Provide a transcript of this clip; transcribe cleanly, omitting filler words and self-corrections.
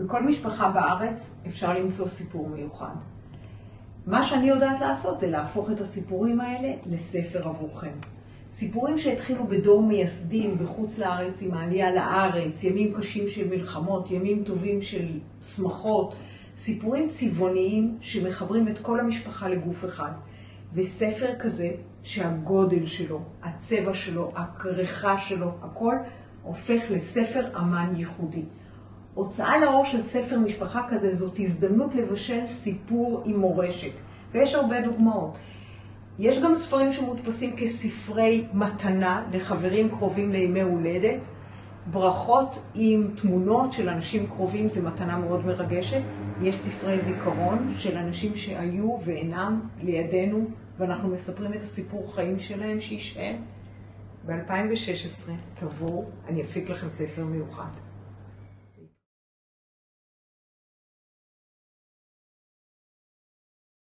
בכל משפחה בארץ אפשר למצוא סיפור מיוחד. מה שאני יודעת לעשות זה להפוך את הסיפורים האלה לספר עבורכם. סיפורים שהתחילו בדור מייסדים בחוץ לארץ עם העלייה לארץ, ימים קשים של מלחמות, ימים טובים של שמחות, סיפורים צבעוניים שמחברים את כל המשפחה לגוף אחד. וספר כזה שהגודל שלו, הצבע שלו, הכריכה שלו, הכל הופך לספר אמן ייחודי. הוצאה לאור של ספר משפחה כזה זאת הזדמנות לבשל סיפור עם מורשת. ויש הרבה דוגמאות. יש גם ספרים שמודפסים כספרי מתנה לחברים קרובים לימי הולדת. ברכות עם תמונות של אנשים קרובים, זה מתנה מאוד מרגשת. יש ספרי זיכרון של אנשים שהיו ואינם לידינו, ואנחנו מספרים את הסיפור חיים שלהם שישאר. ב-2016 תבואו, אני אפיק לכם ספר מיוחד.